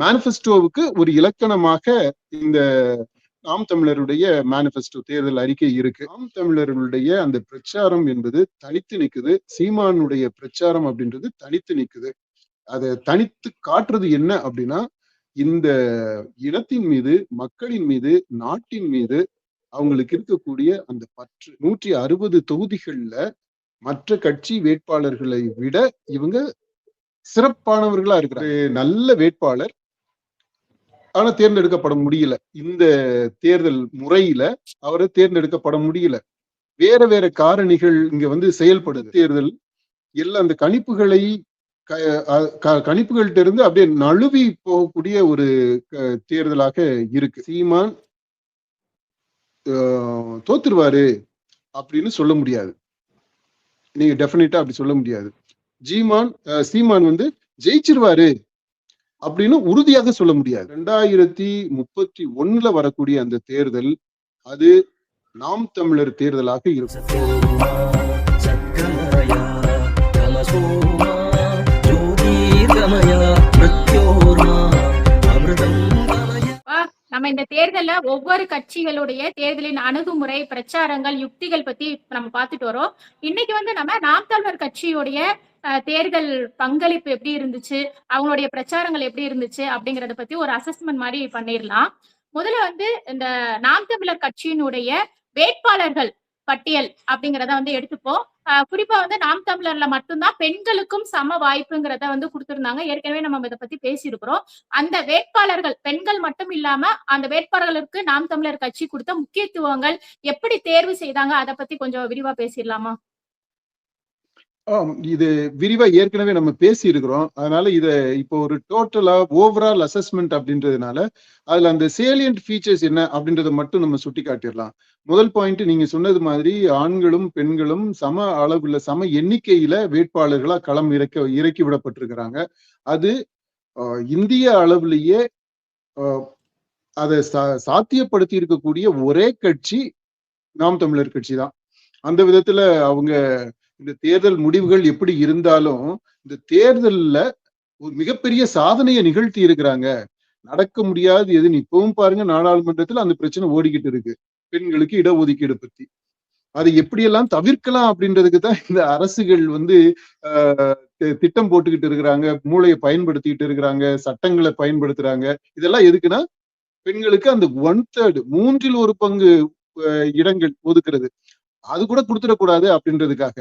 மேனிஃபெஸ்டோவுக்கு ஒரு இலக்கணமாக இந்த நாம் தமிழருடைய மேனிஃபெஸ்டோ தேர்தல் அறிக்கை இருக்கு. நாம் தமிழர்களுடைய அந்த பிரச்சாரம் என்பது தனித்து நிக்குது. சீமானுடைய பிரச்சாரம் அப்படின்றது தனித்து நிக்குது. அதை தனித்து காட்டுறது என்ன அப்படின்னா, இந்த இனத்தின் மீது, மக்களின் மீது, நாட்டின் மீது அவங்களுக்கு இருக்கக்கூடிய அந்த பற்று. 160 தொகுதிகள்ல மற்ற கட்சி வேட்பாளர்களை விட இவங்க சிறப்பானவர்களா இருக்கிறாங்க. நல்ல வேட்பாளர், ஆனா தேர்ந்தெடுக்கப்பட முடியல. இந்த தேர்தல் முறையில அவரை தேர்ந்தெடுக்கப்பட முடியல. வேற வேற காரணிகள் இங்க செயல்படுது. தேர்தல் எல்லாம் அந்த கணிப்புகளை கணிப்புகள்கிட்ட இருந்து அப்படியே நழுவி போகக்கூடிய ஒரு தேர்தலாக இருக்கு. சீமான் தோத்துருவாரு அப்படின்னு சொல்ல முடியாது. நீங்க டெஃபினட்டா அப்படி சொல்ல முடியாது. சீமான் ஜெயிச்சிருவாரு அப்படின்னு உறுதியாக சொல்ல முடியாது. 2031 வரக்கூடிய அந்த தேர்தல் அது நாம் தமிழர் தேர்தலாக இருக்கும். நம்ம இந்த தேர்தல்ல ஒவ்வொரு கட்சிகளுடைய தேர்தலின் அணுகுமுறை, பிரச்சாரங்கள், யுக்திகள் பத்தி நம்ம பார்த்துட்டு வரோம். இன்னைக்கு நம்ம நாம் தமிழர் கட்சியுடைய தேர்தல் பங்களிப்பு எப்படி இருந்துச்சு, அவங்களுடைய பிரச்சாரங்கள் எப்படி இருந்துச்சு அப்படிங்கறத பத்தி ஒரு அசஸ்மெண்ட் மாதிரி பண்ணிடலாம். முதல்ல இந்த நாம் தமிழர் கட்சியினுடைய வேட்பாளர்கள் பட்டியல் அப்படிங்கிறத எடுத்துப்போம். குறிப்பா நாம் தமிழர்ல மட்டும்தான் பெண்களுக்கும் சம வாய்ப்புங்கிறத கொடுத்திருந்தாங்க. ஏற்கனவே நம்ம இதை பத்தி பேசியிருக்கிறோம். அந்த வேட்பாளர்கள் பெண்கள் மட்டும் இல்லாம அந்த வேட்பாளர்களுக்கு நாம் தமிழர் கட்சி கொடுத்த முக்கியத்துவங்கள் எப்படி தேர்வு செய்தாங்க, அதை பத்தி கொஞ்சம் விரிவா பேசிடலாமா? இது விரிவா ஏற்கனவே நம்ம பேசி இருக்கிறோம். அதனால இத இப்போ ஒரு டோட்டலா ஓவரால் அசஸ்மெண்ட் அப்படின்றதுனால அதுல அந்த சேலியன்ட் ஃபீச்சர்ஸ் என்ன அப்படின்றத மட்டும் நம்ம சுட்டி காட்டிடலாம். முதல் பாயிண்ட், நீங்க சொன்னது மாதிரி ஆண்களும் பெண்களும் சம அளவுல சம எண்ணிக்கையில வேட்பாளர்களா களம் இறக்கி விடப்பட்டிருக்கிறாங்க. அது இந்திய அளவிலேயே அதை சாத்தியப்படுத்தி இருக்கக்கூடிய ஒரே கட்சி நாம் தமிழர் கட்சி தான். அந்த விதத்துல அவங்க இந்த தேர்தல் முடிவுகள் எப்படி இருந்தாலும் இந்த தேர்தல்ல ஒரு மிகப்பெரிய சாதனையை நிகழ்த்தி இருக்கிறாங்க. நடக்க முடியாது எதுன்னு இப்பவும் பாருங்க, நாடாளுமன்றத்துல அந்த பிரச்சனை ஓடிக்கிட்டு இருக்கு. பெண்களுக்கு இடஒதுக்கீடு பத்தி அதை எப்படியெல்லாம் தவிர்க்கலாம் அப்படின்றதுக்கு தான் இந்த அரசுகள் திட்டம் போட்டுக்கிட்டு இருக்கிறாங்க, மூளையை பயன்படுத்திக்கிட்டு இருக்கிறாங்க, சட்டங்களை பயன்படுத்துறாங்க. இதெல்லாம் எதுக்குன்னா பெண்களுக்கு அந்த 1/3 மூன்றில் ஒரு பங்கு இடங்கள் ஒதுக்குறது அது கூட கொடுத்துடக்கூடாது அப்படின்றதுக்காக.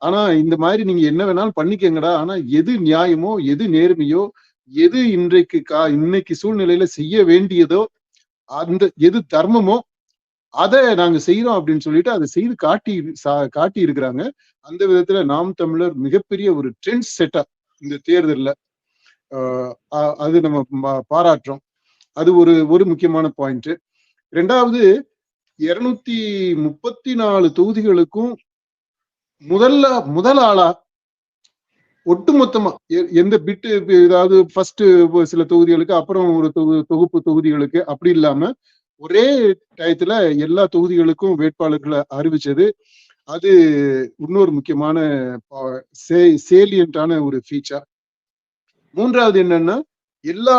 ஆனா இந்த மாதிரி நீங்க என்ன வேணாலும் பண்ணிக்கங்கடா, ஆனா எது நியாயமோ, எது நேர்மையோ, எது இன்னைக்கு சூழ்நிலையில செய்ய வேண்டியதோ, அந்த எது தர்மமோ அதை நாங்க செய்யறோம் அப்படின்னு சொல்லிட்டு அதை செய்து காட்டி இருக்கிறாங்க. அந்த விதத்துல நாம் தமிழர் மிகப்பெரிய ஒரு ட்ரெண்ட் செட்டா இந்த தேர்தல்ல அது நம்ம பாராட்டுறோம். அது ஒரு முக்கியமான பாயிண்ட். ரெண்டாவது, 234 தொகுதிகளுக்கும் முதல் ஆளா ஒட்டுமொத்தமா எந்த பிட்டு, ஏதாவது ஃபர்ஸ்ட் சில தொகுதிகளுக்கு அப்புறம் ஒரு தொகுப்பு தொகுதிகளுக்கு அப்படி இல்லாம ஒரே டயத்துல எல்லா தொகுதிகளுக்கும் வேட்பாளர்களை அறிவிச்சது அது இன்னொரு முக்கியமான சேலியன்டான ஒரு ஃபீச்சர். மூன்றாவது என்னன்னா, எல்லா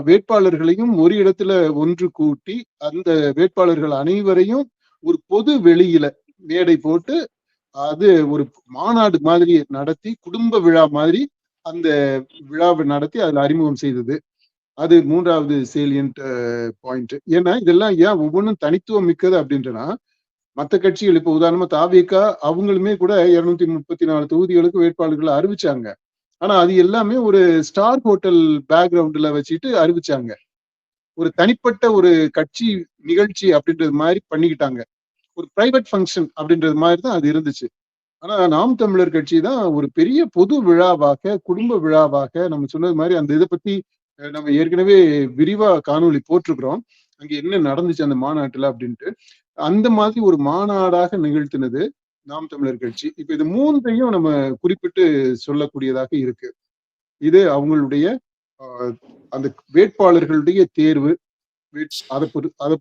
வேட்பாளர்களையும் ஒரு இடத்துல ஒன்று கூட்டி அந்த வேட்பாளர்கள் அனைவரையும் ஒரு பொது வெளியில மேடை போட்டு அது ஒரு மாநாடு மாதிரி நடத்தி, குடும்ப விழா மாதிரி அந்த விழாவை நடத்தி அதுல அறிமுகம் செய்தது. அது மூன்றாவது சேலியன்ட் பாயிண்ட். ஏன்னா இதெல்லாம் ஏன் ஒவ்வொன்றும் தனித்துவம் மிக்கது அப்படின்றனா, மற்ற கட்சிகள் இப்ப உதாரணமா தாவேகா அவங்களுமே கூட 234 தொகுதிகளுக்கு வேட்பாளர்களை அறிவிச்சாங்க. ஆனா அது எல்லாமே ஒரு ஸ்டார் ஹோட்டல் பேக்ரவுண்ட்ல வச்சுட்டு அறிவிச்சாங்க. ஒரு தனிப்பட்ட ஒரு கட்சி நிகழ்ச்சி அப்படின்றது மாதிரி பண்ணிக்கிட்டாங்க. ஒரு பிரைவேட் ஃபங்க்ஷன் அப்படின்றது மாதிரி தான் அது இருந்துச்சு. ஆனா நாம் தமிழர் கட்சி தான் ஒரு பெரிய பொது விழாவாக, குடும்ப விழாவாக, நம்ம சொன்னது மாதிரி அந்த இதை பத்தி நம்ம ஏற்கனவே விரிவா காணொலி போட்டிருக்கிறோம். அங்க என்ன நடந்துச்சு அந்த மாநாட்டுல அப்படின்ட்டு. அந்த மாதிரி ஒரு மாநாடாக நிகழ்த்தினது நாம் தமிழர் கட்சி. இப்ப இது மூன்றையும் நம்ம குறிப்பிட்டு சொல்லக்கூடியதாக இருக்கு. இது அவங்களுடைய அந்த வேட்பாளர்களுடைய தேர்வு, அதை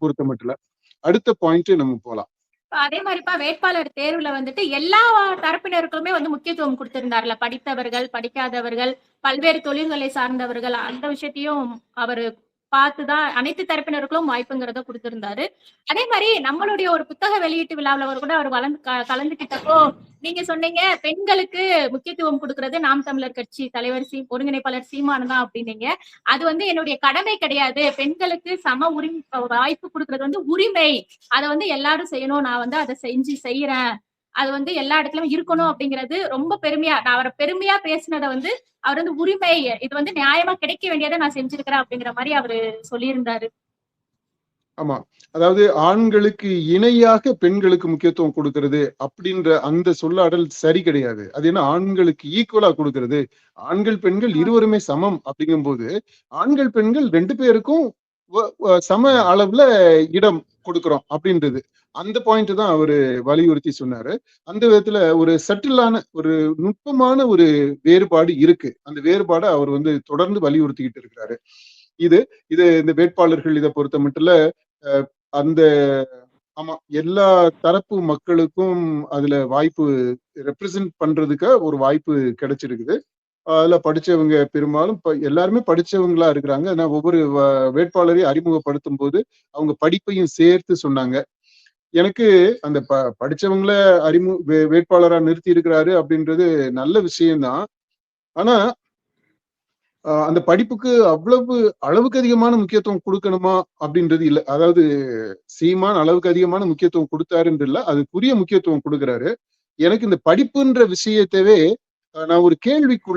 பொறுத்த மட்டும். அடுத்த பாயிண்ட் நம்ம போலாம். அதே மாதிரிப்பா வேட்பாளர் தேர்வுல வந்துட்டு எல்லா தரப்பினருக்குமே வந்து முக்கியத்துவம் கொடுத்திருந்தார்ல. படித்தவர்கள், படிக்காதவர்கள், பல்வேறு தொழில்களை சார்ந்தவர்கள் அந்த விஷயத்தையும் அவரு பார்த்துதான் அனைத்து தரப்பினருக்கும் வாய்ப்புங்கிறத குடுத்திருந்தாரு. அதே மாரி நம்மளுடைய ஒரு புத்தக வெளியீட்டு விழாவுல கூட அவர் கலந்துக்கிட்டப்போ நீங்க சொன்னீங்க, பெண்களுக்கு முக்கியத்துவம் குடுக்குறது நாம் தமிழர் கட்சி தலைவர் ஒருங்கிணைப்பாளர் சீமான் தான் அப்டின்னீங்க. அது வந்து என்னுடைய கடமை கிடையாது. பெண்களுக்கு சம வாய்ப்பு குடுக்குறது வந்து உரிமை. அத வந்து எல்லாரும் செய்யணும். நான் வந்து அத செய்றேன். அது வந்து எல்லா இடத்துலயும் இருக்கணும் அப்படிங்கிறது ரொம்ப பெருமையா நான் அவர பெருமையா பேசினத வந்து அவர் வந்து உரிமை இது வந்து நியாயமா கிடைக்க வேண்டியதை நான் செஞ்சிருக்கிறேன் அப்படிங்கிற மாதிரி அவரு சொல்லியிருந்தாரு. ஆமா. அதாவது ஆண்களுக்கு இணையாக பெண்களுக்கு முக்கியத்துவம் கொடுக்கிறது அப்படின்ற அந்த சொல்லாடல் சரி கிடையாது. அது என்ன ஆண்களுக்கு ஈக்குவலா கொடுக்கிறது. ஆண்கள், பெண்கள் இருவருமே சமம் அப்படிங்கும்போது, ஆண்கள், பெண்கள் 2 பேருக்கும் சம அளவுல இடம் கொடுக்கிறோம் அப்படின்றது. அந்த பாயிண்ட் தான் அவரு வலியுறுத்தி சொன்னாரு. அந்த விதத்துல ஒரு சட்டிலான ஒரு நுட்பமான ஒரு வேறுபாடு இருக்கு. அந்த வேறுபாட அவர் வந்து தொடர்ந்து வலியுறுத்திக்கிட்டு இருக்கிறாரு. இது இது இந்த வேட்பாளர்கள் இத பொறுத்த மட்டும் அந்த ஆமா. எல்லா தரப்பு மக்களுக்கும் அதுல வாய்ப்பு ரெப்ரசன்ட் பண்றதுக்கு ஒரு வாய்ப்பு கிடைச்சிருக்குது. அதுல படிச்சவங்க பெரும்பாலும் எல்லாருமே படிச்சவங்களா இருக்கிறாங்க. ஆனா ஒவ்வொரு வேட்பாளரையும் அறிமுகப்படுத்தும்போது, அவங்க படிப்பையும் சேர்த்து சொன்னாங்க. எனக்கு அந்த படிச்சவங்கள வேட்பாளரா நிறுத்தி இருக்கிறாரு அப்படின்றது நல்ல விஷயம் தான். ஆனா அந்த படிப்புக்கு அவ்வளவு அளவுக்கு அதிகமான முக்கியத்துவம் குடுக்கணுமா அப்படின்றது இல்ல. அதாவது சீமான் அளவுக்கு அதிகமான முக்கியத்துவம் குடுத்தாருன்னு இல்ல. அதுக்குரிய முக்கியத்துவம் குடுக்குறாரு. எனக்கு இந்த படிப்புன்ற விஷயத்தவே நான் ஒரு கேள்விக்கு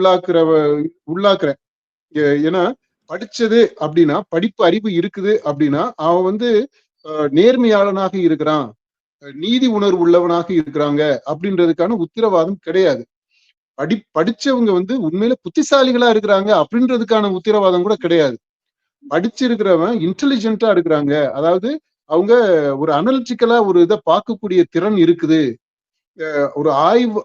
உள்ளாக்குறேன். ஏன்னா படிச்சது அப்படின்னா, படிப்பு அறிவு இருக்குது அப்படின்னா, அவன் வந்து நேர்மையாளனாக இருக்கிறான். நீதி உணர்வு உள்ளவனாக இருக்கிறாங்க அப்படின்றதுக்கான உத்தரவாதம் கிடையாது. படிச்சவங்க வந்து உண்மையில புத்திசாலிகளா இருக்கிறாங்க அப்படின்றதுக்கான உத்தரவாதம் கூட கிடையாது. படிச்சிருக்கிறவன் இன்டெலிஜென்ட்டா இருக்கிறாங்க. அதாவது அவங்க ஒரு அனலிட்டிக்கலா ஒரு இத பார்க்கக்கூடிய திறன் இருக்குது. ஒரு ஆய்வு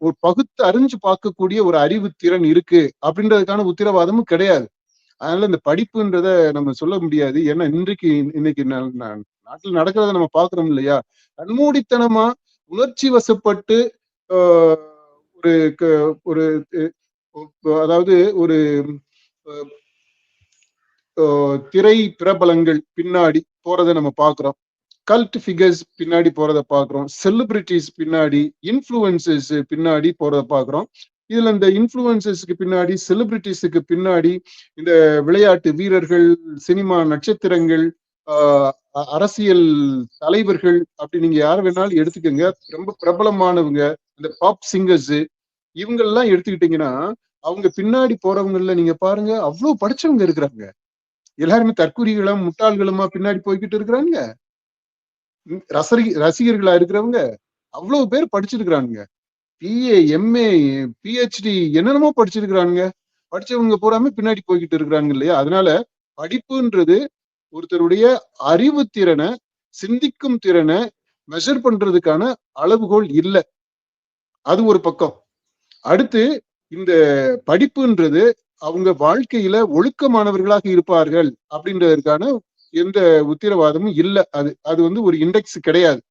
ஒரு பகுத்து அறிஞ்சு பார்க்கக்கூடிய ஒரு அறிவு திறன் இருக்கு அப்படின்றதுக்கான உத்தரவாதமும் கிடையாது. அதனால இந்த படிப்புன்றத நம்ம சொல்ல முடியாது. ஏன்னா இன்னைக்கு நாட்டுல நடக்கிறத நம்ம பார்க்கிறோம் இல்லையா? கண்மூடித்தனமா உணர்ச்சி வசப்பட்டு ஒரு ஒரு அதாவது ஒரு திரை பிரபலங்கள் பின்னாடி போறதை நம்ம பார்க்கிறோம். கல்ட் ஃபிகர்ஸ் பின்னாடி போறத பாக்குறோம். செலிபிரிட்டிஸ் பின்னாடி, இன்ஃப்ளூயன்சர்ஸ் பின்னாடி போறத பாக்குறோம். இதுல இந்த இன்ஃப்ளூயன்சர்ஸ்க்கு பின்னாடி, செலிபிரிட்டிஸுக்கு பின்னாடி இந்த விளையாட்டு வீரர்கள், சினிமா நட்சத்திரங்கள், அரசியல் தலைவர்கள் அப்படி நீங்க யார வேணாலும் எடுத்துக்கோங்க. ரொம்ப பிரபலமானவங்க, இந்த பாப் சிங்கர்ஸ் இவங்கெல்லாம் எடுத்துக்கிட்டீங்கன்னா, அவங்க பின்னாடி போறவங்கல நீங்க பாருங்க அவ்வளவு படிச்சவங்க இருக்கிறாங்க. எல்லாருமே தற்குறிகளா, முட்டாள்களுமா பின்னாடி போய்கிட்டு இருக்கிறாங்க. ரசிகர்களா இருக்கிறவங்க அவ்வளவு பேர் படிச்சிருக்கிறாங்க. பிஏ, எம்ஏ, பிஹெச்டி என்னென்னமோ படிச்சிருக்கிறாங்க. படிச்சவங்க பூராமே பின்னாடி போய்கிட்டு இருக்கிறாங்க இல்லையா? அதனால படிப்புன்றது ஒருத்தருடைய அறிவு திறனை, சிந்திக்கும் திறனை மெஷர் பண்றதுக்கான அளவுகோல் இல்ல. அது ஒரு பக்கம். அடுத்து இந்த படிப்புன்றது அவங்க வாழ்க்கையில ஒழுக்கமானவர்களாக இருப்பார்கள் அப்படின்றதற்கான எந்த உத்தரவாதமும் இல்ல. அது வந்து ஒரு இண்டெக்ஸ் கிடையாது.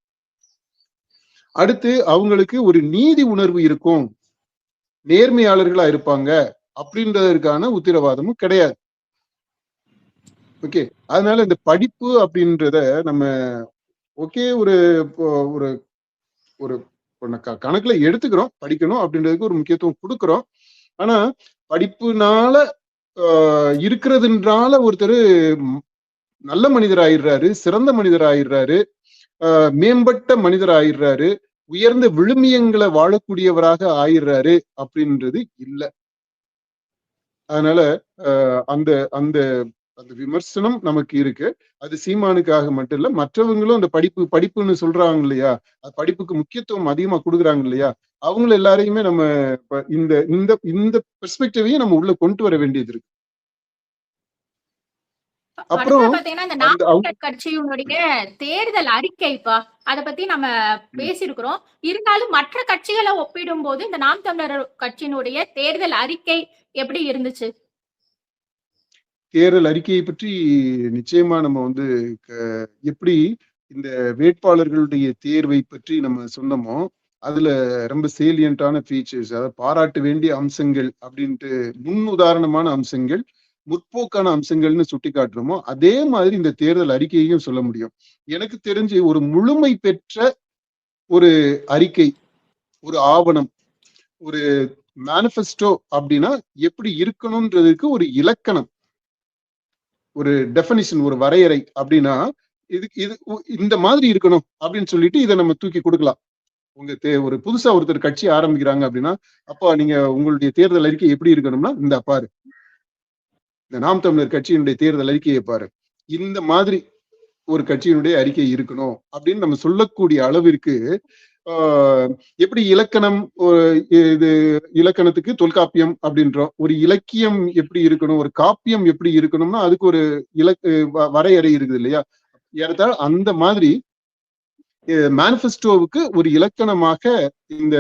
அடுத்து அவங்களுக்கு ஒரு நீதி உணர்வு இருக்கும், நேர்மையாளர்களா இருப்பாங்க அப்படின்றதற்கான உத்தரவாதமும் கிடையாது. ஓகே. அதனால இந்த படிப்பு அப்படின்றத நம்ம ஓகே ஒரு ஒரு ஒரு கணக்குல எடுத்துக்கிறோம். படிக்கணும் அப்படின்றதுக்கு ஒரு முக்கியத்துவம் கொடுக்கிறோம். ஆனா படிப்புனால இருக்கிறதுனால ஒருத்தர் நல்ல மனிதர் ஆயிடுறாரு, சிறந்த மனிதர் ஆயிடுறாரு, மேம்பட்ட மனிதர் ஆயிடுறாரு, உயர்ந்த விழுமியங்களை வாழக்கூடியவராக ஆயிடுறாரு அப்படின்றது இல்ல. அதனால அந்த அந்த அந்த விமர்சனம் நமக்கு இருக்கு. அது சீமானுக்காக மட்டும் இல்ல, மற்றவங்களும் அந்த படிப்புன்னு சொல்றாங்க இல்லையா? படிப்புக்கு முக்கியத்துவம் அதிகமா கொடுக்குறாங்க இல்லையா? அவங்கள எல்லாரையுமே நம்ம இந்த இந்த இந்த பெர்ஸ்பெக்டிவையும் நம்ம உள்ள கொண்டு வர வேண்டியது இருக்கு. அப்புறம் பாத்தீங்கன்னா இந்த நாம் தமிழர் கட்சியினுடைய தேர்தல் அறிக்கைப்பா அத பத்தி நம்ம பேசியிருக்கிறோம். இருந்தாலும் மற்ற கட்சிகளை ஒப்பிடும் போது இந்த நாம் தமிழர் கட்சியினுடைய தேர்தல் அறிக்கை எப்படி இருந்துச்சு? தேர்தல் அறிக்கையை பற்றி நிச்சயமா நம்ம வந்து எப்படி இந்த வேட்பாளர்களுடைய தேர்வை பற்றி நம்ம சொன்னோமோ, அதுல ரொம்ப சேலியன்டான ஃபீச்சர்ஸ், அதாவது பாராட்ட வேண்டிய அம்சங்கள் அப்படின்ட்டு முன் உதாரணமான அம்சங்கள், முற்போக்கான அம்சங்கள்னு சுட்டிக்காட்டுறோமோ, அதே மாதிரி இந்த தேர்தல் அறிக்கையையும் சொல்ல முடியும். எனக்கு தெரிஞ்சு ஒரு முழுமை பெற்ற ஒரு அறிக்கை, ஒரு ஆவணம், ஒரு மேனிஃபெஸ்டோ அப்படின்னா எப்படி இருக்கணும்ன்றதுக்கு ஒரு இலக்கணம், ஒரு டெஃபனிஷன், ஒரு வரையறை அப்படின்னா இது இந்த மாதிரி இருக்கணும் அப்படின்னு சொல்லிட்டு இதை நம்ம தூக்கி கொடுக்கலாம். ஒரு புதுசா ஒருத்தர் கட்சி ஆரம்பிக்கிறாங்க அப்படின்னா, அப்பா நீங்க உங்களுடைய தேர்தல் அறிக்கை எப்படி இருக்கணும்னா இந்த பாரு, இந்த நாம் தமிழர் கட்சியினுடைய தேர்தல் அறிக்கையை பாரு, இந்த மாதிரி ஒரு கட்சியினுடைய அறிக்கை இருக்கணும் அப்படின்னு நம்ம சொல்லக்கூடிய அளவிற்கு எப்படி இலக்கணம், இது இலக்கணத்துக்கு தொல்காப்பியம் அப்படின்றோம். ஒரு இலக்கியம் எப்படி இருக்கணும், ஒரு காப்பியம் எப்படி இருக்கணும்னா அதுக்கு ஒரு வரையறை இருக்குது இல்லையா? ஏறத்தாழ அந்த மாதிரி மேனிஃபெஸ்டோவுக்கு ஒரு இலக்கணமாக இந்த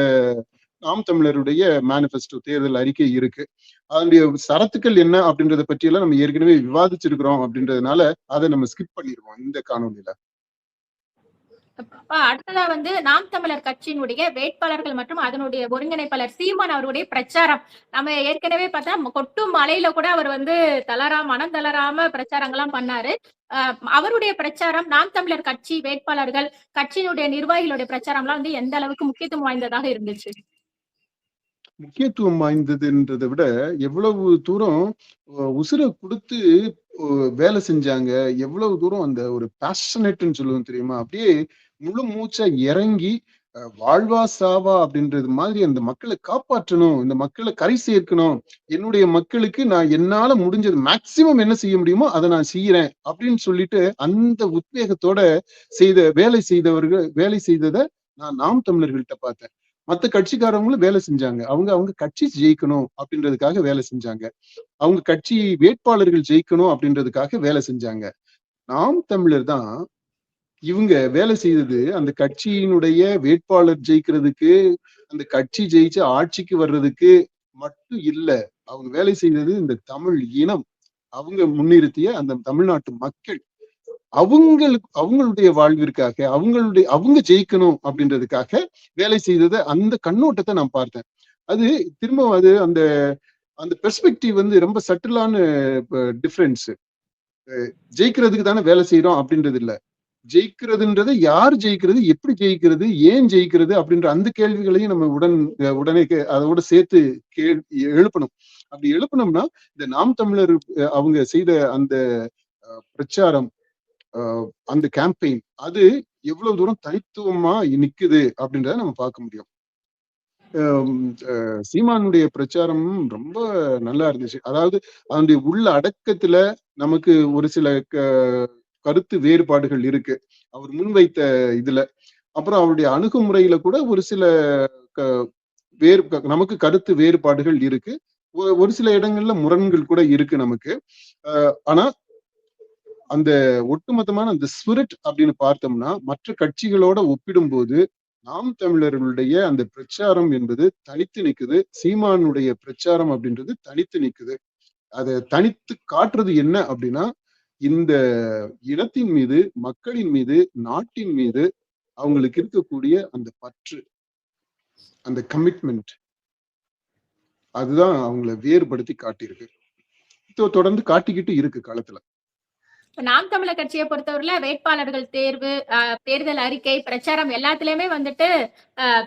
நாம் தமிழருடைய மேனிஃபெஸ்டோ தேர்தல் அறிக்கை இருக்கு. அதனுடைய சரத்துக்கள் என்ன அப்படின்றத பற்றி எல்லாம் நம்ம ஏற்கனவே விவாதிச்சிருக்கிறோம் அப்படின்றதுனால அதை நம்ம ஸ்கிப் பண்ணிடுவோம் இந்த காணொலியில. அடுத்ததா வந்து நாம் தமிழர் கட்சியினுடைய வேட்பாளர்கள் மற்றும் அதனுடைய ஒருங்கிணைப்பாளர் சீமான் அவருடைய பிரச்சாரம் நம்ம ஏற்கனவே பார்த்தா கொட்டும் மலையில கூட அவர் வந்து மனம் தளராம பிரச்சாரங்கள்லாம் பண்ணாரு. அவருடைய பிரச்சாரம் நாம் தமிழர் கட்சி வேட்பாளர்கள் கட்சியினுடைய நிர்வாகிகளுடைய பிரச்சாரம்லாம் வந்து எந்த அளவுக்கு முக்கியத்துவம் வாய்ந்ததாக இருந்துச்சு? முக்கியத்துவம் வாய்ந்ததுன்றதை விட எவ்வளவு தூரம் உசுரை கொடுத்து வேலை செஞ்சாங்க, எவ்வளவு தூரம் அந்த ஒரு பேஷனேட்னு சொல்லுவோம் தெரியுமா, அப்படியே முழு மூச்சா இறங்கி வாழ்வா சாவா அப்படின்றது மாதிரி அந்த மக்களை காப்பாற்றணும், இந்த மக்களை கரை சேர்க்கணும், என்னுடைய மக்களுக்கு நான் என்னால முடிஞ்சது மேக்சிமம் என்ன செய்ய முடியுமோ அதை நான் செய்யறேன் அப்படின்னு சொல்லிட்டு அந்த உத்வேகத்தோட வேலை செய்ததை நான் நாம் தமிழர்கள்ட்ட பார்த்தேன். மத்த கட்சிக்காரவங்களும் வேலை செஞ்சாங்க. அவங்க கட்சி ஜெயிக்கணும் அப்படின்றதுக்காக வேலை செஞ்சாங்க. அவங்க கட்சி வேட்பாளர்கள் ஜெயிக்கணும் அப்படின்றதுக்காக வேலை செஞ்சாங்க. நாம் தமிழர் தான் இவங்க வேலை செய்தது அந்த கட்சியினுடைய வேட்பாளர் ஜெயிக்கிறதுக்கு, அந்த கட்சி ஜெயிச்சு ஆட்சிக்கு வர்றதுக்கு மட்டும் இல்ல. அவங்க வேலை செய்தது இந்த தமிழ் இனம், அவங்க முன்னிறுத்திய அந்த தமிழ்நாட்டு மக்கள், அவங்களுடைய வாழ்விற்காக, அவங்க ஜெயிக்கணும் அப்படின்றதுக்காக வேலை செய்ததை அந்த கண்ணோட்டத்தை நான் பார்த்தேன். அது திரும்ப அந்த அந்த பெர்ஸ்பெக்டிவ் வந்து ரொம்ப சட்டிலான டிஃபரன்ஸ். ஜெயிக்கிறதுக்கு தானே வேலை செய்யறோம் அப்படின்றது இல்ல, ஜெயிக்கிறதுன்றது யார் ஜெயிக்கிறது, எப்படி ஜெயிக்கிறது, ஏன் ஜெயிக்கிறது அப்படின்ற அந்த கேள்விகளையும் நம்ம உடனே அதோட சேர்த்து எழுப்பணும். அப்படி எழுப்பணும்னா இந்த நாம் தமிழர் அவங்க செய்த அந்த பிரச்சாரம், அந்த கேம்பெயின் அது எவ்வளவு தூரம் தனித்துவமா நிக்குது அப்படின்றத நம்ம பார்க்க முடியும். சீமானுடைய பிரச்சாரம் ரொம்ப நல்லா இருந்துச்சு. அதாவது அதனுடைய உள்ள அடக்கத்துல நமக்கு ஒரு சில கருத்து வேறுபாடுகள் இருக்கு அவர் முன்வைத்த இதுல. அப்புறம் அவருடைய அணுகுமுறையில கூட ஒரு சில நமக்கு கருத்து வேறுபாடுகள் இருக்கு. ஒரு சில இடங்கள்ல முரண்கள் கூட இருக்கு நமக்கு. ஆனா அந்த ஒட்டுமொத்தமான அந்த ஸ்பிரிட் அப்படின்னு பார்த்தோம்னா மற்ற கட்சிகளோட ஒப்பிடும்போது நாம் தமிழர்களுடைய அந்த பிரச்சாரம் என்பது தனித்து நிக்குது. சீமானுடைய பிரச்சாரம் அப்படின்றது தனித்து நிக்குது. அதை தனித்து காட்டுறது என்ன அப்படின்னா இந்த இனத்தின் மீது, மக்களின் மீது, நாட்டின் மீது அவங்களுக்கு இருக்கக்கூடிய அந்த பற்று, அந்த கமிட்மெண்ட், அதுதான் அவங்களை வேறுபடுத்தி காட்டியிருக்கு. தொடர்ந்து காட்டிக்கிட்டு இருக்கு காலத்துல. நாம் தமிழர் கட்சியை பொறுத்தவரையில வேட்பாளர்கள் தேர்வு, தேர்தல் அறிக்கை, பிரச்சாரம் எல்லாத்துலயுமே வந்துட்டு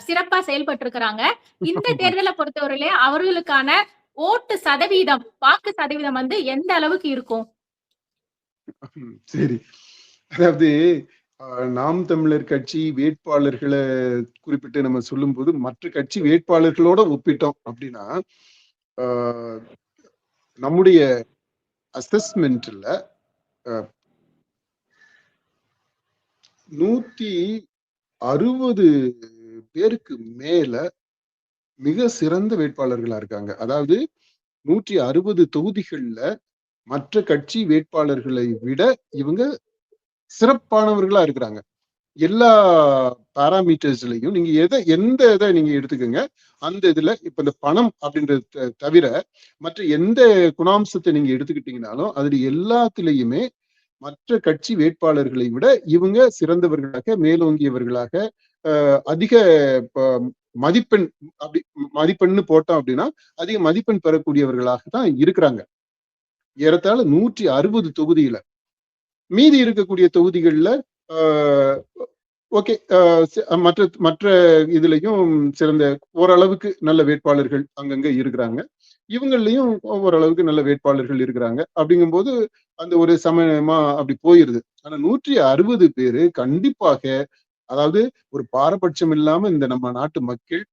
சிறப்பா செயல்பட்டு இருக்கிறாங்க. இந்த தேர்தலை பொறுத்தவரையிலே அவர்களுக்கான ஓட்டு சதவீதம், வாக்கு சதவீதம் வந்து எந்த அளவுக்கு இருக்கும்? சரி, அதாவது நாம் தமிழர் கட்சி வேட்பாளர்களை குறிப்பிட்டு நம்ம சொல்லும் போது மற்ற கட்சி வேட்பாளர்களோட ஒப்பிட்டோம் அப்படின்னா நம்முடைய அசஸ்மெண்ட்ல 160 பேருக்கு மேல மிக சிறந்த வேட்பாளர்களா இருக்காங்க. அதாவது 160 தொகுதிகள்ல மற்ற கட்சி வேட்பாளர்களை விட இவங்க சிறப்பானவர்களா இருக்கிறாங்க. எல்லா பாராமீட்டர்ஸ்லயும் நீங்க எந்த இதை நீங்க எடுத்துக்கோங்க, அந்த இதுல இப்ப இந்த பணம் அப்படின்றது தவிர மற்ற எந்த குணாம்சத்தை நீங்க எடுத்துக்கிட்டீங்கன்னாலும் அதுல எல்லாத்துலயுமே மற்ற கட்சி வேட்பாளர்களை விட இவங்க சிறந்தவர்களாக, மேலோங்கியவர்களாக, அதிக மதிப்பெண் அப்படி மதிப்பெண்ணு போட்டோம் அப்படின்னா அதிக மதிப்பெண் பெறக்கூடியவர்களாக தான் இருக்கிறாங்க. ஏறத்தாழ 160 தொகுதியில. மீதி இருக்கக்கூடிய தொகுதிகள்ல ஓகே, மற்ற மற்ற இதுலயும் சிறந்த ஓரளவுக்கு நல்ல வேட்பாளர்கள் அங்கங்க இருக்கிறாங்க. இவங்களையும் ஓரளவுக்கு நல்ல வேட்பாளர்கள் இருக்கிறாங்க. அப்படிங்கும்போது அந்த ஒரு சமயமா அப்படி போயிருது. ஆனா 160 பேரு கண்டிப்பாக, அதாவது ஒரு பாரபட்சம் இல்லாம இந்த நம்ம நாட்டு மக்கள்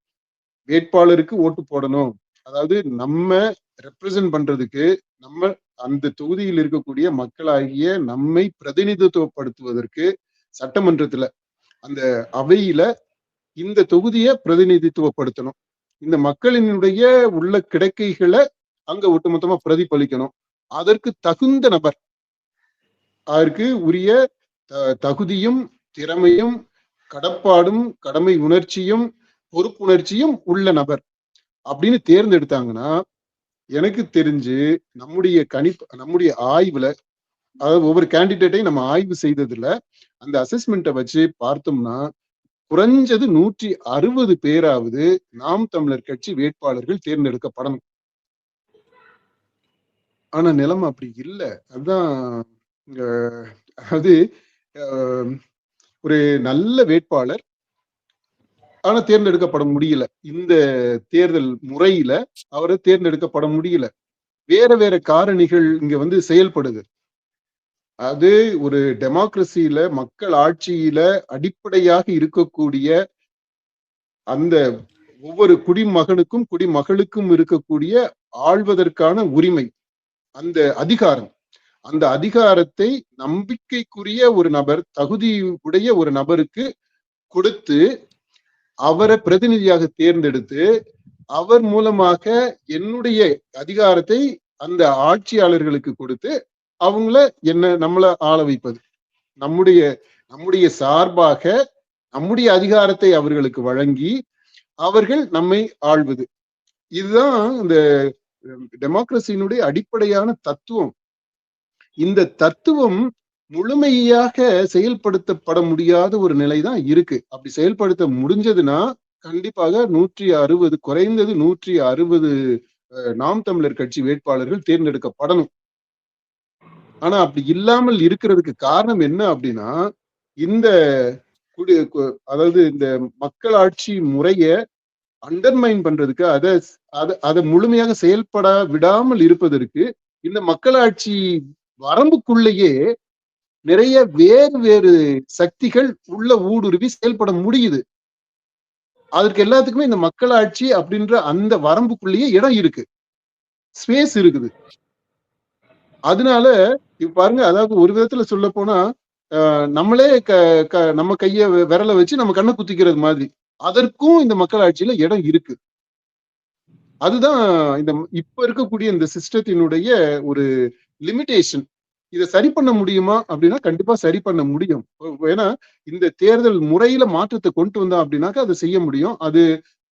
வேட்பாளருக்கு ஓட்டு போடணும். அதாவது நம்ம ரெப்ரசன்ட் பண்றதுக்கு, நம்ம அந்த தொகுதியில் இருக்கக்கூடிய மக்களாகிய நம்மை பிரதிநிதித்துவப்படுத்துவதற்கு சட்டமன்றத்துல அந்த அவையில இந்த தொகுதியை பிரதிநிதித்துவப்படுத்தணும். இந்த மக்களினுடைய உள்ள கிடைக்கைகளை அங்க ஒட்டுமொத்தமா பிரதிபலிக்கணும். அதற்கு தகுந்த நபர், அதற்கு உரிய தகுதியும் திறமையும் கடப்பாடும் கடமை உணர்ச்சியும் பொறுப்புணர்ச்சியும் உள்ள நபர் அப்படின்னு தேர்ந்தெடுத்தாங்கன்னா, எனக்கு தெரிஞ்சு நம்முடைய ஆய்வுல, அதாவது ஒவ்வொரு கேண்டிடேட்டையும் நம்ம ஆய்வு செய்ததுல அந்த அசஸ்மெண்ட்டை வச்சு பார்த்தோம்னா குறைஞ்சது 160 பேராவது நாம் தமிழர் கட்சி வேட்பாளர்கள் தேர்ந்தெடுக்கப்படணும். ஆனா நிலைமை அப்படி இல்லை. அதுதான் அதாவது ஒரு நல்ல வேட்பாளர் ஆனா தேர்ந்தெடுக்கப்பட முடியல. இந்த தேர்தல் முறையில அவரை தேர்ந்தெடுக்கப்பட முடியல. வேற வேற காரணிகள் இங்க செயல்படுது. அது ஒரு டெமோக்ரஸியில, மக்கள் ஆட்சியில அடிப்படையாக இருக்கக்கூடிய அந்த ஒவ்வொரு குடிமகனுக்கும் குடிமகளுக்கும் இருக்கக்கூடிய ஆள்வதற்கான உரிமை, அந்த அதிகாரம், அந்த அதிகாரத்தை நம்பிக்கைக்குரிய ஒரு நபர், தகுதி உடைய ஒரு நபருக்கு கொடுத்து அவரை பிரதிநிதியாக தேர்ந்தெடுத்து அவர் மூலமாக என்னுடைய அதிகாரத்தை அந்த ஆட்சியாளர்களுக்கு கொடுத்து அவங்கள நம்மள ஆள வைப்பது, நம்முடைய சார்பாக நம்முடைய அதிகாரத்தை அவர்களுக்கு வழங்கி அவர்கள் நம்மை ஆள்வது. இதுதான் இந்த டெமோக்ரஸியினுடைய அடிப்படையான தத்துவம். இந்த தத்துவம் முழுமையாக செயல்படுத்தப்பட முடியாத ஒரு நிலைதான் இருக்கு. அப்படி செயல்படுத்த முடிஞ்சதுன்னா கண்டிப்பாக 160, குறைந்தது 160 நாம் தமிழர் கட்சி வேட்பாளர்கள் தேர்ந்தெடுக்கப்படணும். ஆனா அப்படி இல்லாமல் இருக்கிறதுக்கு காரணம் என்ன அப்படின்னா, இந்த அதாவது இந்த மக்களாட்சி முறைய அண்டர்மைன் பண்றதுக்கு, அதை முழுமையாக செயல்பட விடாமல் இருப்பதற்கு இந்த மக்களாட்சி வரம்புக்குள்ளேயே நிறைய வேறு வேறு சக்திகள் உள்ள ஊடுருவி செயல்பட முடியுது. அதற்கு எல்லாத்துக்குமே இந்த மக்களாட்சி அப்படின்ற அந்த வரம்புக்குள்ளேயே இடம் இருக்கு, ஸ்பேஸ் இருக்குது. அதனால இப்ப பாருங்க, அதாவது ஒரு விதத்துல சொல்ல போனா நம்மளே நம்ம கைய விரல வச்சு நம்ம கண்ணை குத்திக்கிறது மாதிரி அதற்கும் இந்த மக்களாட்சியில இடம் இருக்கு. அதுதான் இந்த இப்ப இருக்கக்கூடிய இந்த சிஸ்டத்தினுடைய ஒரு லிமிடேஷன். இதை சரி பண்ண முடியுமா அப்படின்னா கண்டிப்பா சரி பண்ண முடியும். ஏன்னா இந்த தேர்தல் முறையில மாற்றத்தை கொண்டு வந்தோம் அப்படின்னாக்கா அதை செய்ய முடியும். அது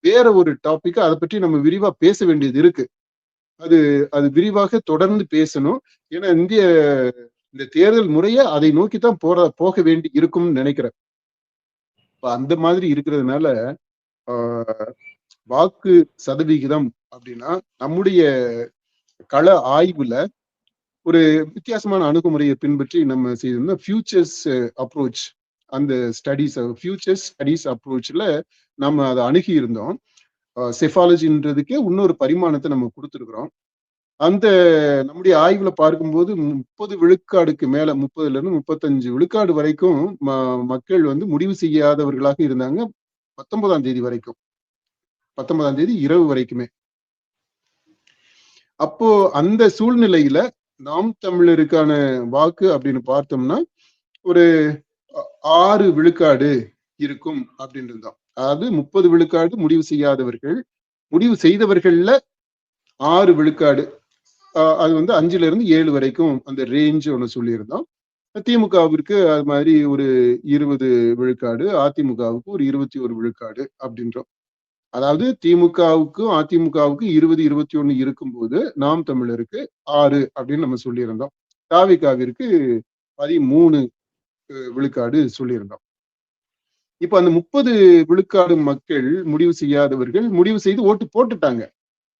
வேற ஒரு டாபிக், அதை பற்றி நம்ம விரிவா பேச வேண்டியது இருக்கு. அது விரிவாக தொடர்ந்து பேசணும். ஏன்னா இந்த தேர்தல் முறைய அதை நோக்கித்தான் போக வேண்டி இருக்கும்னு நினைக்கிறேன். அந்த மாதிரி இருக்கிறதுனால வாக்கு சதவிகிதம் அப்படின்னா நம்முடைய கள ஆய்வுல ஒரு வித்தியாசமான அணுகுமுறையை பின்பற்றி நம்ம செய்திருந்தோம். ஃபியூச்சர்ஸ் அப்ரோச், அந்த ஃபியூச்சர்ஸ் ஸ்டடீஸ் அப்ரோச்ல நம்ம அதை அணுகி இருந்தோம். செஃபாலஜின்றதுக்கே இன்னொரு பரிமாணத்தை நம்ம கொடுத்துருக்குறோம். அந்த நம்முடைய ஆய்வுல பார்க்கும்போது 30 விழுக்காடுக்கு மேல, 30ல இருந்து 35 விழுக்காடு வரைக்கும் மக்கள் முடிவு செய்யாதவர்களாக இருந்தாங்க 19ஆம் தேதி வரைக்கும், 19ஆம் தேதி இரவு வரைக்குமே. அப்போ அந்த சூழ்நிலையில நாம் தமிழருக்கான வாக்கு அப்படின்னு பார்த்தோம்னா ஒரு 6 விழுக்காடு இருக்கும் அப்படின்னு இருந்தோம். அதாவது 30 விழுக்காடு முடிவு செய்யாதவர்கள், முடிவு செய்தவர்கள்ல 6 விழுக்காடு, அது 5ல இருந்து 7 வரைக்கும் அந்த ரேஞ்ச் ஒன்று சொல்லியிருந்தோம். திமுகவிற்கு அது மாதிரி ஒரு 20 விழுக்காடு, அதிமுகவுக்கு ஒரு 21 விழுக்காடு அப்படின்றோம். அதாவது திமுகவுக்கும் அதிமுகவுக்கும் 20, 21 இருக்கும்போது நாம் தமிழருக்கு 6 அப்படின்னு நம்ம சொல்லியிருந்தோம். தாவிகாவிற்கு 13 விழுக்காடு சொல்லியிருந்தோம். இப்ப அந்த 30 விழுக்காடு மக்கள் முடிவு செய்யாதவர்கள் முடிவு செய்து ஓட்டு போட்டுட்டாங்க.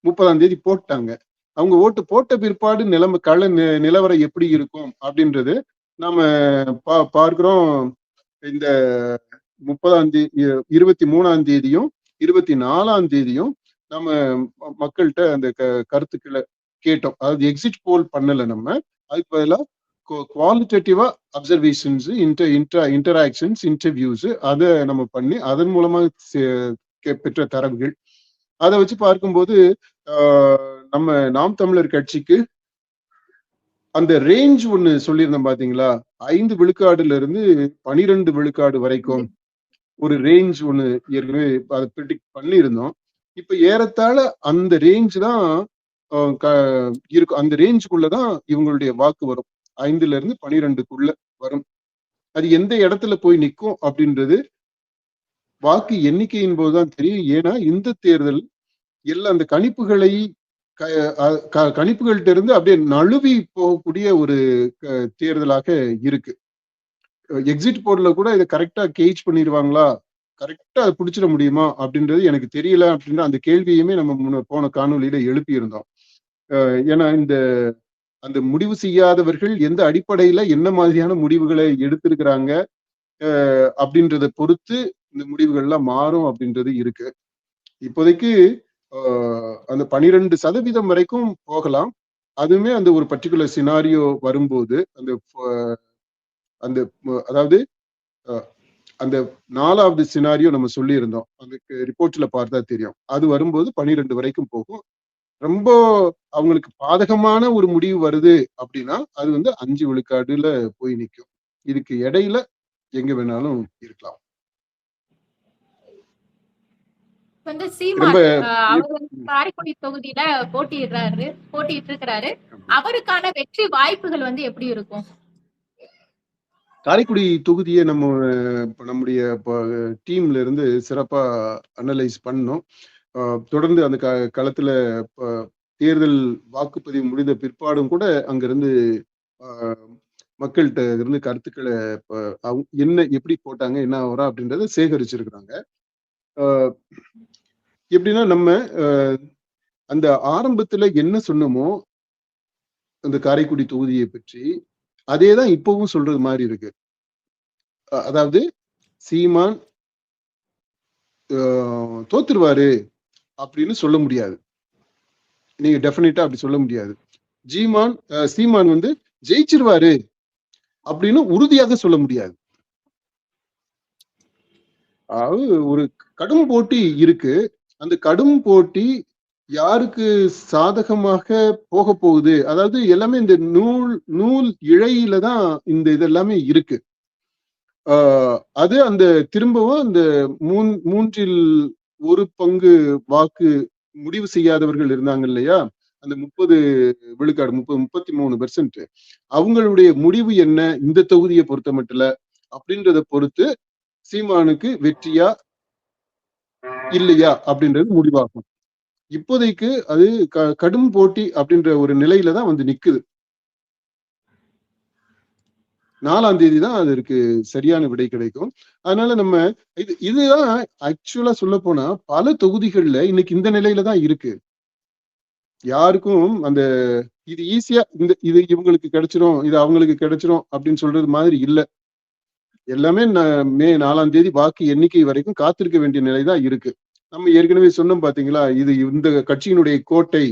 30ஆம் தேதி போட்டாங்க. அவங்க ஓட்டு போட்ட பிற்பாடு நிலவரம் எப்படி இருக்கும் அப்படின்றது நாம பார்க்கிறோம். இந்த 30ஆம் தேதி 23ஆம் தேதியும் 24ஆம் தேதியும் நம்ம மக்கள்கிட்ட அந்த கருத்துக்களை கேட்டோம். அதாவது எக்ஸிட் போல் பண்ணல, நம்ம அதுக்கு பதிலாக குவாலிட்டேட்டிவா அப்சர்வேஷன்ஸ், இன்டராக்ஷன்ஸ், இன்டர்வியூஸ் அதை நம்ம பண்ணி அதன் மூலமா பெற்ற தரவுகள். அதை வச்சு பார்க்கும்போது நம்ம நாம் தமிழர் கட்சிக்கு அந்த ரேஞ்ச் ஒண்ணு சொல்லியிருந்தோம் பாத்தீங்களா, 5 விழுக்காடுல இருந்து 12 விழுக்காடு வரைக்கும் ஒரு ரேஞ்ச் ஒண்ணு ஏற்கனவே அதை ப்ரிடிக்ட் பண்ணியிருந்தோம். இப்ப ஏறத்தாழ அந்த ரேஞ்ச் தான் இருக்கும். அந்த ரேஞ்சுக்குள்ளதான் இவங்களுடைய வாக்கு வரும். 5ல இருந்து 12க்குள்ள வரும். அது எந்த இடத்துல போய் நிற்கும் அப்படின்றது வாக்கு எண்ணிக்கையின் போதுதான் தெரியும். ஏன்னா இந்த தேர்தல் எல்லாம் அந்த கணிப்புகள்கிட்ட இருந்து அப்படியே நழுவி போகக்கூடிய ஒரு தேர்தலாக இருக்கு. எக்ஸிட் போர்டுல கூட இதை கரெக்டா கேஜ் பண்ணிடுவாங்களா, கரெக்டா அதை பிடிச்சிட முடியுமா அப்படின்றது எனக்கு தெரியல அப்படின்ற அந்த கேள்வியுமே நம்ம போன காணொலியில எழுப்பி இருந்தோம். ஏன்னா அந்த முடிவு செய்யாதவர்கள் எந்த அடிப்படையில என்ன மாதிரியான முடிவுகளை எடுத்திருக்கிறாங்க அப்படின்றத பொறுத்து இந்த முடிவுகள்லாம் மாறும் அப்படின்றது இருக்கு. இப்போதைக்கு அந்த 12% வரைக்கும் போகலாம். அதுவுமே அந்த ஒரு பர்டிகுலர் சினாரியோ வரும்போது அதாவது அந்த 4வது சினாரியோ நம்ம சொல்லி இருந்தோம். அதுக்கு ரிப்போர்ட்ல பார்த்தா தெரியும். அது வரும்போது 12 வரைக்கும் போகும். ரொம்ப அவங்களுக்கு பாதகமான ஒரு முடிவு வருது அப்படின்னா அது 5 விழுக்காடுல போய் நிற்கும். இதுக்கு இடையில எங்க வேணாலும் இருக்கலாம். சீமான் அவர் காரைக்குடி தொகுதியில போட்டியிட்டு இருக்கிறாரு. அவருக்கான வெற்றி வாய்ப்புகள் எப்படி இருக்கும்? காரைக்குடி தொகுதியை நம்முடைய டீம்ல இருந்து சிறப்பா அனலைஸ் பண்ணோம். தொடர்ந்து அந்த களத்துல தேர்தல் வாக்குப்பதிவு முடிந்த பிற்பாடும் கூட அங்கிருந்து மக்கள்கிட்ட இருந்து கருத்துக்களை என்ன எப்படி போட்டாங்க, என்ன வரும் அப்படின்றத சேகரிச்சிருக்கிறாங்க. எப்படின்னா நம்ம அந்த ஆரம்பத்துல என்ன சொன்னோமோ அந்த காரைக்குடி தொகுதியை பற்றி அதேதான் இப்பவும் சொல்றது மாதிரி இருக்கு. அதாவது சீமான் தோத்துருவாரு அப்படின்னு சொல்ல முடியாது. நீங்க டெஃபினட்டா அப்படி சொல்ல முடியாது. சீமான் ஜெயிச்சிருவாரு அப்படின்னு உறுதியாக சொல்ல முடியாது. அதாவது ஒரு கடும் போட்டி இருக்கு. அந்த கடும் போட்டி யாருக்கு சாதகமாக போக போகுது, அதாவது எல்லாமே இந்த நூல் இழையில தான் இந்த இதெல்லாமே இருக்கு. அது அந்த திரும்பவும் அந்த 1/3 வாக்கு முடிவு செய்யாதவர்கள் இருந்தாங்க இல்லையா, அந்த 30 விழுக்காடு 33%. அவங்களுடைய முடிவு என்ன இந்த தொகுதியை பொறுத்த மட்டும் அப்படின்றத பொறுத்து சீமானுக்கு வெற்றியா இல்லையா அப்படின்றது முடிவாகும். இப்போதைக்கு அது கடும் போட்டி அப்படின்ற ஒரு நிலையில தான் நிக்குது. 4ஆம் தேதி தான் அதற்கு சரியான விடை கிடைக்கும். அதனால நம்ம இதுதான் ஆக்சுவலா சொல்ல போனா பல தொகுதிகள்ல இன்னைக்கு இந்த நிலையில தான் இருக்கு. யாருக்கும் அந்த இது ஈஸியா இது இவங்களுக்கு கிடைச்சிரும், இது அவங்களுக்கு கிடைச்சிரும் அப்படின்னு சொல்றது மாதிரி இல்ல. எல்லாமே மே 4ஆம் தேதி வாக்கு எண்ணிக்கை வரைக்கும் காத்திருக்க வேண்டிய நிலைதான் இருக்கு. நம்ம ஏற்கனவே சொன்னோம் பாத்தீங்களா, இது இந்த கட்சியினுடைய கோட்டை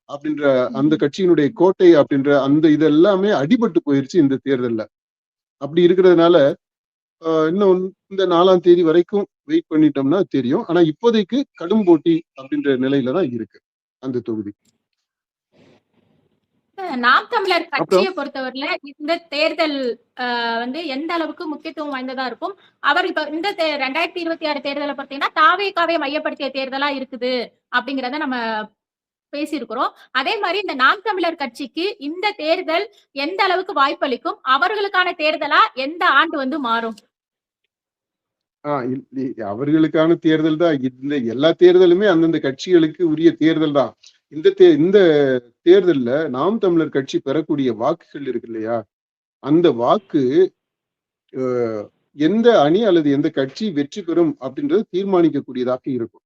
அப்படின்ற அந்த கட்சியினுடைய கோட்டை அப்படின்ற அந்த இது எல்லாமே அடிபட்டு போயிருச்சு இந்த தேர்தல்ல. அப்படி இருக்கிறதுனால இன்னும் இந்த 4ஆம் தேதி வரைக்கும் வெயிட் பண்ணிட்டோம்னா தெரியும். ஆனா இப்போதைக்கு கடும் போட்டி அப்படின்ற நிலையில தான் இருக்கு அந்த தொகுதி. நாம் தமிழர் கட்சியை பொறுத்தவரையில இந்த தேர்தல் எந்த அளவுக்கு முக்கியத்துவம் வாய்ந்ததா இருக்கும்? அவர் இப்ப இந்த 2026 தேர்தலை பார்த்தீங்கன்னா தாவேகாவை மையப்படுத்திய தேர்தலா இருக்குது அப்படிங்கிறத நம்ம பேசியிருக்கிறோம். அதே மாதிரி இந்த நாம் தமிழர் கட்சிக்கு இந்த தேர்தல் எந்த அளவுக்கு வாய்ப்பளிக்கும்? அவர்களுக்கான தேர்தலா எந்த ஆண்டு மாறும்? அவர்களுக்கான தேர்தல் தான். இந்த எல்லா தேர்தலுமே அந்தந்த கட்சிகளுக்கு உரிய தேர்தல் தான். இந்த தேர்தல்ல நாம் தமிழர் கட்சி பெறக்கூடிய வாக்குகள் இருக்கு இல்லையா, அந்த வாக்கு அஹ், எந்த அணி அல்லது எந்த கட்சி வெற்றி பெறும் அப்படின்றது தீர்மானிக்கக்கூடியதாக இருக்கும்.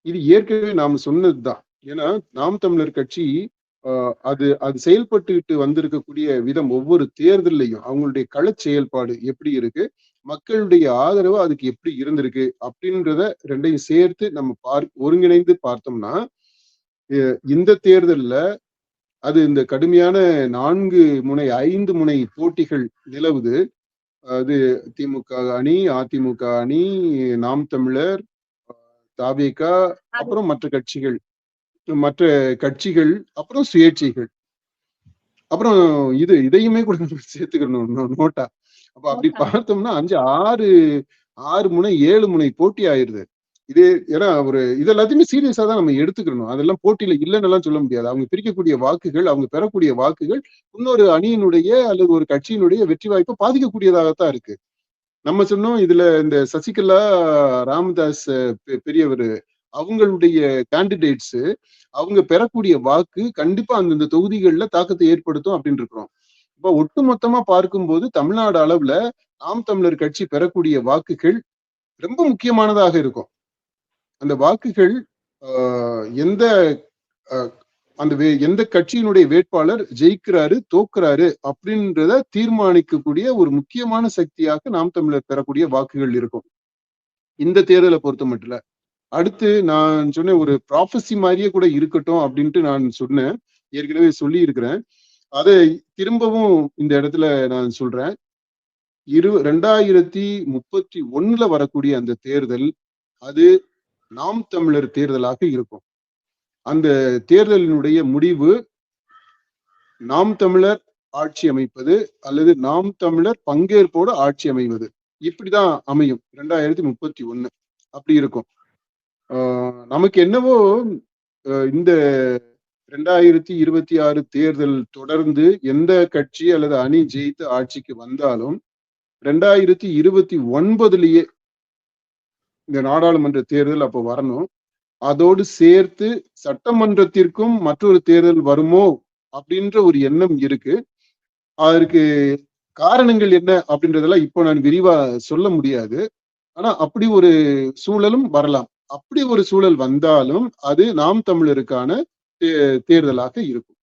இது ஏற்கனவே நாம சொன்னதுதான். ஏன்னா நாம் தமிழர் கட்சி அது அது செயல்பட்டுக்கிட்டு வந்திருக்கக்கூடிய விதம், ஒவ்வொரு தேர்தல்லையும் அவங்களுடைய கள செயல்பாடு எப்படி இருக்கு, மக்களுடைய ஆதரவு அதுக்கு எப்படி இருந்திருக்கு அப்படின்றத ரெண்டையும் சேர்த்து நம்ம ஒருங்கிணைந்து பார்த்தோம்னா, இந்த தேர்தல்ல அது இந்த கடுமையான 4 முனை 5 முனை போட்டிகள் நிலவுது. அது திமுக அணி, அதிமுக அணி, நாம் தமிழர், தாவேக, அப்புறம் மற்ற கட்சிகள், அப்புறம் சுயேட்சைகள், அப்புறம் இதையுமே கூட நம்ம சேர்த்துக்கணும் நோட்டா. அப்ப அப்படி பார்த்தோம்னா 6 முனை 7 முனை போட்டி ஆயிருது. இது ஏன்னா இது எல்லாத்தையுமே சீரியஸா தான் நம்ம எடுத்துக்கணும். அதெல்லாம் போட்டியில இல்லைன்னு எல்லாம் சொல்ல முடியாது. அவங்க பிரிக்கக்கூடிய வாக்குகள், அவங்க பெறக்கூடிய வாக்குகள் இன்னொரு அணியினுடைய அல்லது ஒரு கட்சியினுடைய வெற்றி வாய்ப்பை பாதிக்கக்கூடியதாகத்தான் இருக்கு. நம்ம சொன்னோம் இதுல இந்த சசிகலா, ராமதாஸ் பெரியவர், அவங்களுடைய கேண்டிடேட்ஸ், அவங்க பெறக்கூடிய வாக்கு கண்டிப்பா அந்தந்த தொகுதிகளில் தாக்கத்தை ஏற்படுத்தும் அப்படின்னு இருக்கிறோம். இப்ப ஒட்டுமொத்தமா பார்க்கும்போது தமிழ்நாடு அளவுல நாம் தமிழர் கட்சி பெறக்கூடிய வாக்குகள் ரொம்ப முக்கியமானதாக இருக்கும். அந்த வாக்குகள் எந்த எந்த கட்சியினுடைய வேட்பாளர் ஜெயிக்கிறாரு தோக்குறாரு அப்படின்றத தீர்மானிக்கக்கூடிய ஒரு முக்கியமான சக்தியாக நாம் தமிழர் பெறக்கூடிய வாக்குகள் இருக்கும் இந்த தேர்தலை பொறுத்த மட்டும். அடுத்து நான் சொன்ன ஒரு ப்ராஃபஸி மாதிரியே கூட இருக்கட்டும் அப்படின்ட்டு நான் சொன்னேன், ஏற்கனவே சொல்லி இருக்கிறேன். அதை திரும்பவும் இந்த இடத்துல நான் சொல்றேன். 2031 வரக்கூடிய அந்த தேர்தல் அது நாம் தமிழர் தேர்தலாக இருக்கும். அந்த தேர்தலினுடைய முடிவு நாம் தமிழர் ஆட்சி அமைப்பது அல்லது நாம் தமிழர் பங்கேற்போடு ஆட்சி அமைவது, இப்படிதான் அமையும். 2031 அப்படி இருக்கும். நமக்கு என்னவோ இந்த 2026 தேர்தல் தொடர்ந்து எந்த கட்சி அல்லது அணி ஜெயித்து ஆட்சிக்கு வந்தாலும் 2029 இந்த நாடாளுமன்ற தேர்தல் அப்ப வரணும். அதோடு சேர்த்து சட்டமன்றத்திற்கும் மற்றொரு தேர்தல் வருமோ அப்படின்ற ஒரு எண்ணம் இருக்கு. அதற்கு காரணங்கள் என்ன அப்படின்றதெல்லாம் இப்போ நான் விரிவா சொல்ல முடியாது. ஆனா அப்படி ஒரு சூழலும் வரலாம். அப்படி ஒரு சூழல் வந்தாலும் அது நாம் தமிழருக்கான தேர்தலாக இருக்கும்.